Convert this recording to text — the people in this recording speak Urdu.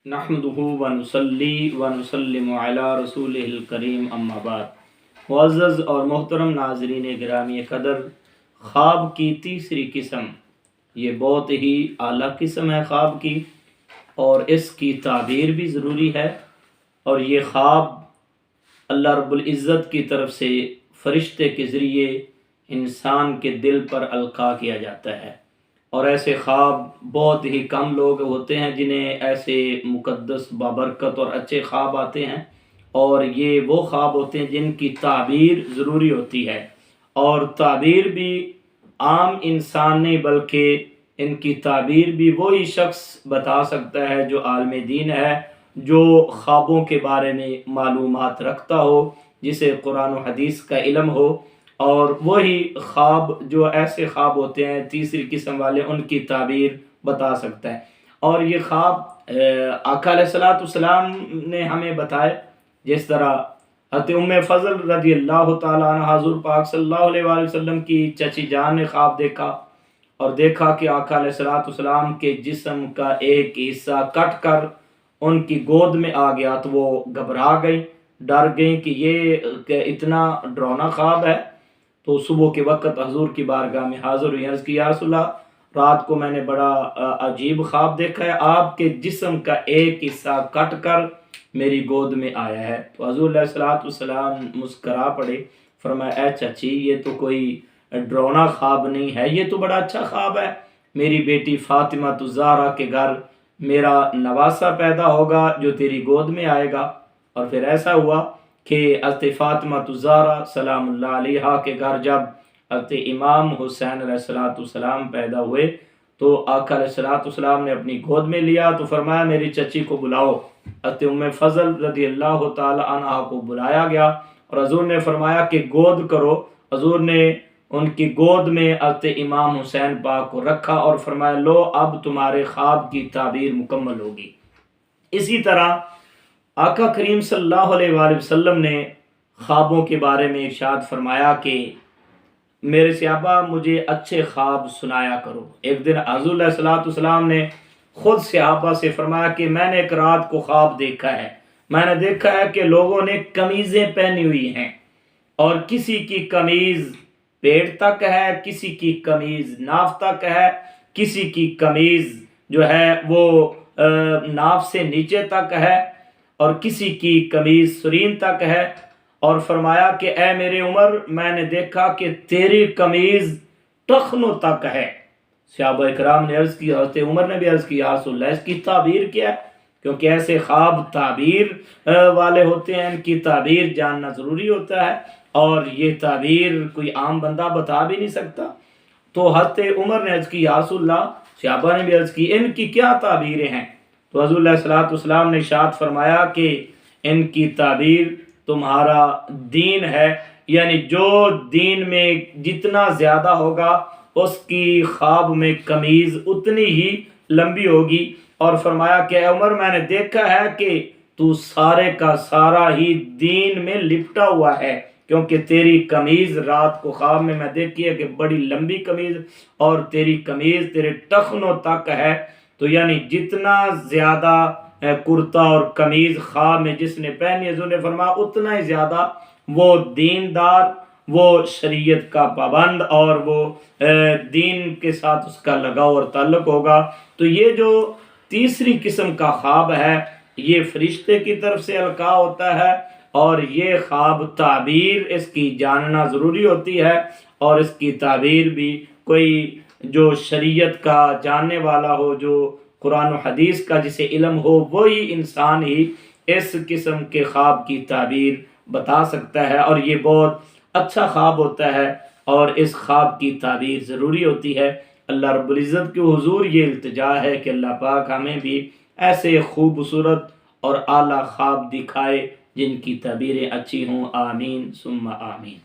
نحمدہ ونصلی ونسلم علی رسولہ الکریم اما بعد۔ معزز اور محترم ناظرین گرامی قدر، خواب کی تیسری قسم یہ بہت ہی اعلیٰ قسم ہے خواب کی، اور اس کی تعبیر بھی ضروری ہے۔ اور یہ خواب اللہ رب العزت کی طرف سے فرشتے کے ذریعے انسان کے دل پر القاء کیا جاتا ہے، اور ایسے خواب بہت ہی کم لوگ ہوتے ہیں جنہیں ایسے مقدس بابرکت اور اچھے خواب آتے ہیں، اور یہ وہ خواب ہوتے ہیں جن کی تعبیر ضروری ہوتی ہے، اور تعبیر بھی عام انسان نہیں بلکہ ان کی تعبیر بھی وہی شخص بتا سکتا ہے جو عالم دین ہے، جو خوابوں کے بارے میں معلومات رکھتا ہو، جسے قرآن و حدیث کا علم ہو، اور وہی خواب جو ایسے خواب ہوتے ہیں تیسری قسم والے ان کی تعبیر بتا سکتا ہے۔ اور یہ خواب آقا علیہ الصلوۃ والسلام نے ہمیں بتائے، جس طرح حضرت ام فضل رضی اللہ تعالیٰ عنہ حضور پاک صلی اللہ علیہ وآلہ وسلم کی چچی جان نے خواب دیکھا، اور دیکھا کہ آقا علیہ الصلوۃ والسلام کے جسم کا ایک حصہ کٹ کر ان کی گود میں آ گیا، تو وہ گھبرا گئی، ڈر گئی کہ یہ اتنا ڈراؤنا خواب ہے۔ تو صبح کے وقت حضور کی بارگاہ میں حاضر ہوئی، عرض کی یا رسول اللہ، رات کو میں نے بڑا عجیب خواب دیکھا ہے، آپ کے جسم کا ایک حصہ کٹ کر میری گود میں آیا ہے۔ تو حضور علیہ الصلوۃ والسلام مسکرا پڑے، فرمایا اے چچی، یہ تو کوئی ڈراؤنا خواب نہیں ہے، یہ تو بڑا اچھا خواب ہے، میری بیٹی فاطمہ الزہرا کے گھر میرا نواسا پیدا ہوگا جو تیری گود میں آئے گا۔ اور پھر ایسا ہوا کہ حضرت فاطمہ الزہرا سلام اللہ علیہا کے گھر جب حضرت امام حسین علیہ السلام پیدا ہوئے، تو آقا علیہ السلام نے اپنی گود میں لیا، تو فرمایا میری چچی کو بلاؤ۔ حضرت ام فضل رضی اللہ تعالی عنہ کو بلایا گیا، اور حضور نے فرمایا کہ گود کرو۔ حضور نے ان کی گود میں حضرت امام حسین پاک کو رکھا اور فرمایا لو اب تمہارے خواب کی تعبیر مکمل ہوگی۔ اسی طرح آقا کریم صلی اللہ علیہ وآلہ وسلم نے خوابوں کے بارے میں ارشاد فرمایا کہ میرے صحابہ مجھے اچھے خواب سنایا کرو۔ ایک دن حضور علیہ السلام نے خود صحابہ سے فرمایا کہ میں نے ایک رات کو خواب دیکھا ہے، میں نے دیکھا ہے کہ لوگوں نے قمیضیں پہنی ہوئی ہیں، اور کسی کی قمیض پیٹ تک ہے، کسی کی قمیض ناف تک ہے، کسی کی قمیض جو ہے وہ ناف سے نیچے تک ہے، اور کسی کی قمیض سرین تک ہے۔ اور فرمایا کہ اے میرے عمر، میں نے دیکھا کہ تیری قمیض ٹخنوں تک ہے۔ صحابہ اکرام نے عرض کی، حضرت عمر نے بھی عرض کی یا رسول اللہ اس کی تعبیر کیا ہے؟ کیونکہ ایسے خواب تعبیر والے ہوتے ہیں، ان کی تعبیر جاننا ضروری ہوتا ہے، اور یہ تعبیر کوئی عام بندہ بتا بھی نہیں سکتا۔ تو حضرت عمر نے عرض کی یا رسول اللہ، صحابہ نے بھی عرض کی ان کی کیا تعبیریں ہیں؟ تو حضور علیہ الصلوۃ والسلام نے ارشاد فرمایا کہ ان کی تعبیر تمہارا دین ہے، یعنی جو دین میں جتنا زیادہ ہوگا اس کی خواب میں قمیض اتنی ہی لمبی ہوگی۔ اور فرمایا کہ اے عمر، میں نے دیکھا ہے کہ تو سارے کا سارا ہی دین میں لپٹا ہوا ہے، کیونکہ تیری قمیض رات کو خواب میں دیکھی ہے کہ بڑی لمبی قمیض، اور تیری قمیض تیرے ٹخنوں تک ہے۔ تو یعنی جتنا زیادہ کرتا اور قمیض خواب میں جس نے پہنی، حضور نے فرمایا اتنا ہی زیادہ وہ دیندار، وہ شریعت کا پابند، اور وہ دین کے ساتھ اس کا لگاؤ اور تعلق ہوگا۔ تو یہ جو تیسری قسم کا خواب ہے، یہ فرشتے کی طرف سے القاء ہوتا ہے، اور یہ خواب تعبیر اس کی جاننا ضروری ہوتی ہے، اور اس کی تعبیر بھی کوئی جو شریعت کا جاننے والا ہو، جو قرآن و حدیث کا جسے علم ہو، وہی انسان ہی اس قسم کے خواب کی تعبیر بتا سکتا ہے، اور یہ بہت اچھا خواب ہوتا ہے، اور اس خواب کی تعبیر ضروری ہوتی ہے۔ اللہ رب العزت کے حضور یہ التجا ہے کہ اللہ پاک ہمیں بھی ایسے خوبصورت اور اعلیٰ خواب دکھائے جن کی تعبیریں اچھی ہوں۔ آمین ثم آمین۔